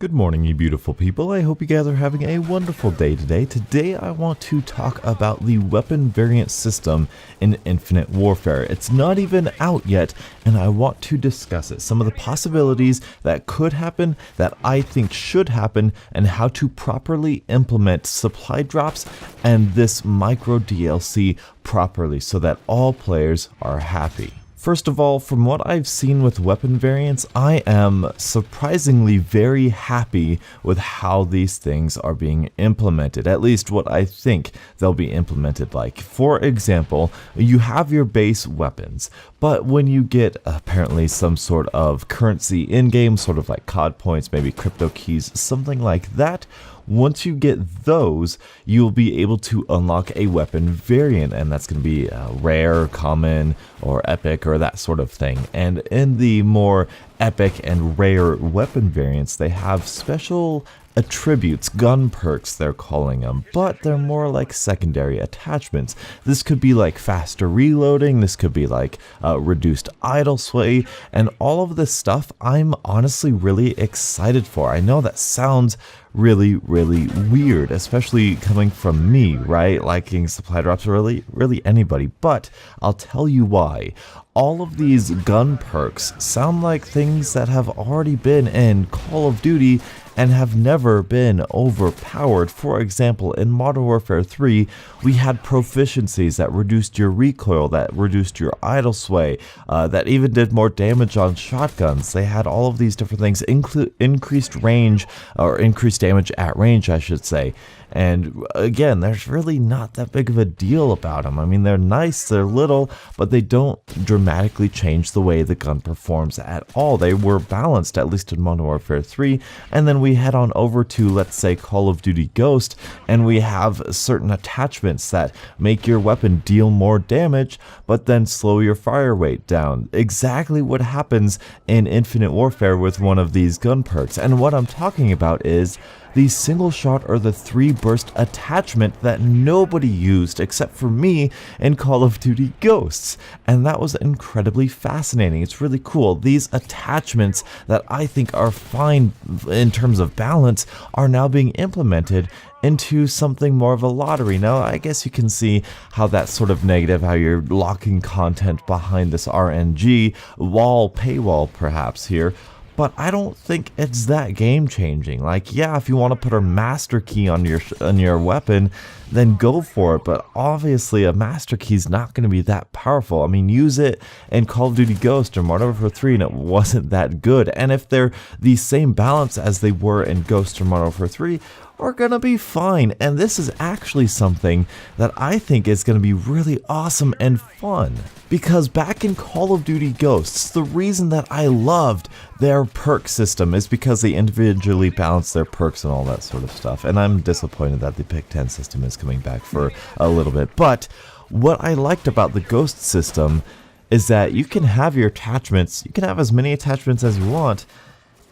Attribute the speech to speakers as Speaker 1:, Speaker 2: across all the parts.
Speaker 1: Good morning, you beautiful people. I hope you guys are having a wonderful day today. Today I want to talk about the weapon variant system in Infinite Warfare. It's not even out yet, and I want to discuss it. Some of the possibilities that could happen, that I think should happen, and how to properly implement supply drops and this micro DLC properly so that all players are happy. First of all, from what I've seen with weapon variants, I am surprisingly very happy with how these things are being implemented, at least what I think they'll be implemented like. For example, you have your base weapons, but when you get apparently some sort of currency in-game, sort of like COD points, maybe crypto keys, something like that, once you get those, you'll be able to unlock a weapon variant, and that's going to be rare, common, or epic, or that sort of thing. And in the more epic and rare weapon variants, they have special attributes, gun perks they're calling them, but they're more like secondary attachments. This could be like faster reloading, this could be like reduced idle sway, and all of this stuff I'm honestly really excited for. I know that sounds really weird, especially coming from me, right? Liking supply drops, really anybody, but I'll tell you why. All of these gun perks sound like things that have already been in Call of Duty and have never been overpowered. For example, in Modern Warfare 3, we had proficiencies that reduced your recoil, that reduced your idle sway, that even did more damage on shotguns. They had all of these different things, increased range, or increased damage at range, I should say. And again, there's really not that big of a deal about them. I mean, they're nice, they're little, but they don't dramatically change the way the gun performs at all. They were balanced, at least in Modern Warfare 3, and then we head on over to, let's say, Call of Duty Ghost, and we have certain attachments that make your weapon deal more damage, but then slow your fire rate down. Exactly what happens in Infinite Warfare with one of these gun perks. And what I'm talking about is the single shot or the 3-burst attachment that nobody used except for me in Call of Duty Ghosts. And that was incredibly fascinating. It's really cool. These attachments that I think are fine in terms of balance are now being implemented into something more of a lottery. Now, I guess you can see how that's sort of negative, how you're locking content behind this RNG paywall perhaps here. But I don't think it's that game changing. Like, yeah, if you want to put a master key on your weapon, then go for it. But obviously a master key is not going to be that powerful. I mean, use it in Call of Duty Ghost or Modern Warfare 3 and it wasn't that good. And if they're the same balance as they were in Ghost or Modern Warfare 3, we're gonna be fine. And this is actually something that I think is gonna be really awesome and fun. Because back in Call of Duty Ghosts, the reason that I loved their perk system is because they individually balance their perks and all that sort of stuff. And I'm disappointed that the Pick 10 system is coming back for a little bit. But what I liked about the Ghost system is that you can have your attachments, you can have as many attachments as you want,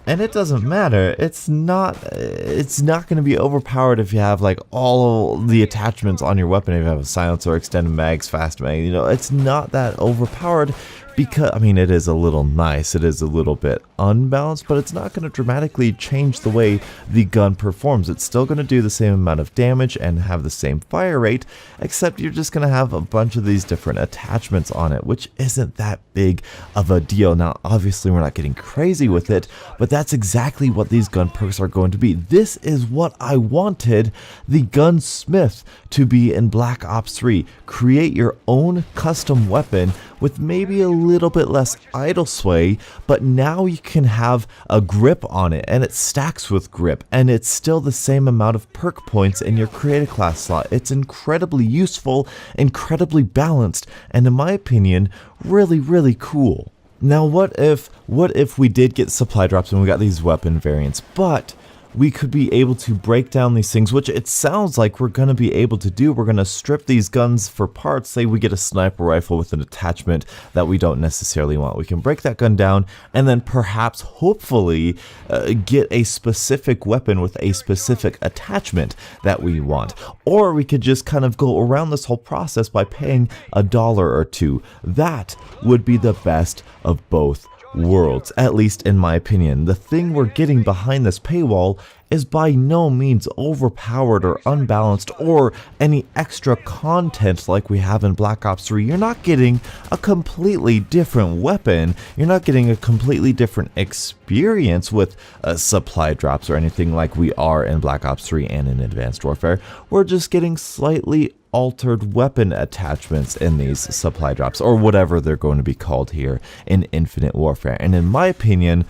Speaker 1: and it doesn't matter. It's not going to be overpowered if you have like all the attachments on your weapon. If you have a silencer, extended mags, fast mag, it's not that overpowered. Because, I mean, it is a little nice, it is a little bit unbalanced, but it's not going to dramatically change the way the gun performs. It's still going to do the same amount of damage and have the same fire rate, except you're just going to have a bunch of these different attachments on it, which isn't that big of a deal. Now, obviously, we're not getting crazy with it, but that's exactly what these gun perks are going to be. This is what I wanted the gunsmith to be in Black Ops 3. Create your own custom weapon with maybe a little bit less idle sway, but now you can have a grip on it, and it stacks with grip, and it's still the same amount of perk points in your creative class slot. It's incredibly useful, incredibly balanced, and in my opinion, really cool. Now, what if we did get supply drops and we got these weapon variants, but we could be able to break down these things, which it sounds like we're going to be able to do. We're going to strip these guns for parts. Say we get a sniper rifle with an attachment that we don't necessarily want. We can break that gun down and then perhaps, hopefully, get a specific weapon with a specific attachment that we want. Or we could just kind of go around this whole process by paying $1 or $2. That would be the best of both worlds, at least in my opinion. The thing we're getting behind this paywall is by no means overpowered or unbalanced or any extra content like we have in Black Ops 3. You're not getting a completely different weapon. You're not getting a completely different experience with supply drops or anything like we are in Black Ops 3 and in Advanced Warfare. We're just getting slightly altered weapon attachments in these supply drops, or whatever they're going to be called here in Infinite Warfare. And in my opinion,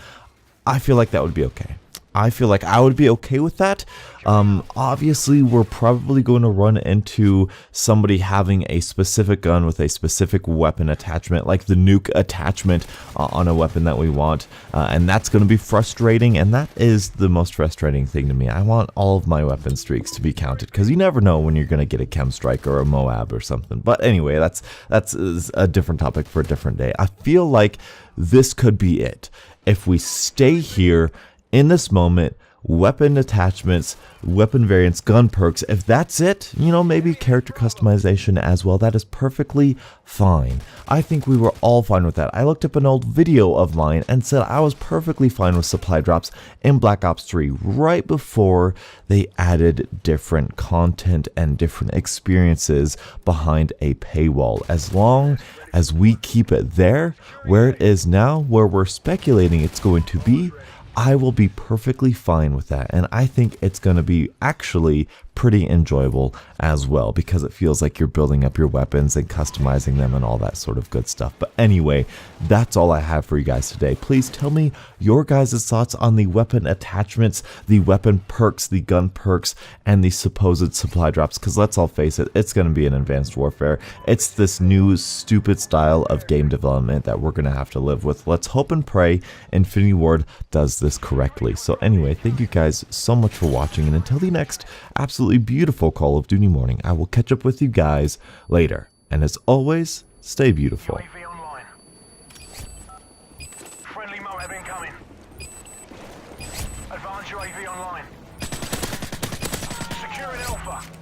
Speaker 1: I feel like that would be okay. I feel like I would be okay with that. Obviously, we're probably going to run into somebody having a specific gun with a specific weapon attachment, like the nuke attachment on a weapon that we want, and that's going to be frustrating, and that is the most frustrating thing to me. I want all of my weapon streaks to be counted, because you never know when you're going to get a chem strike or a Moab or something. But anyway, that's a different topic for a different day. I feel like this could be it. If we stay here in this moment, weapon attachments, weapon variants, gun perks, if that's it, you know, maybe character customization as well, that is perfectly fine. I think we were all fine with that. I looked up an old video of mine and said I was perfectly fine with supply drops in Black Ops 3 right before they added different content and different experiences behind a paywall. As long as we keep it there, where it is now, where we're speculating it's going to be, I will be perfectly fine with that, and I think it's going to be actually pretty enjoyable as well, because it feels like you're building up your weapons and customizing them and all that sort of good stuff. But anyway, that's all I have for you guys today. Please tell me your guys' thoughts on the weapon attachments, the weapon perks, the gun perks, and the supposed supply drops, because let's all face it, it's going to be an Advanced Warfare. It's this new stupid style of game development that we're going to have to live with. Let's hope and pray Infinity Ward does this correctly. So anyway, thank you guys so much for watching, and until the next absolutely beautiful Call of Duty morning, I will catch up with you guys later. And as always, stay beautiful.
Speaker 2: UAV online. Friendly Moab incoming. Advanced UAV online. Securing Alpha.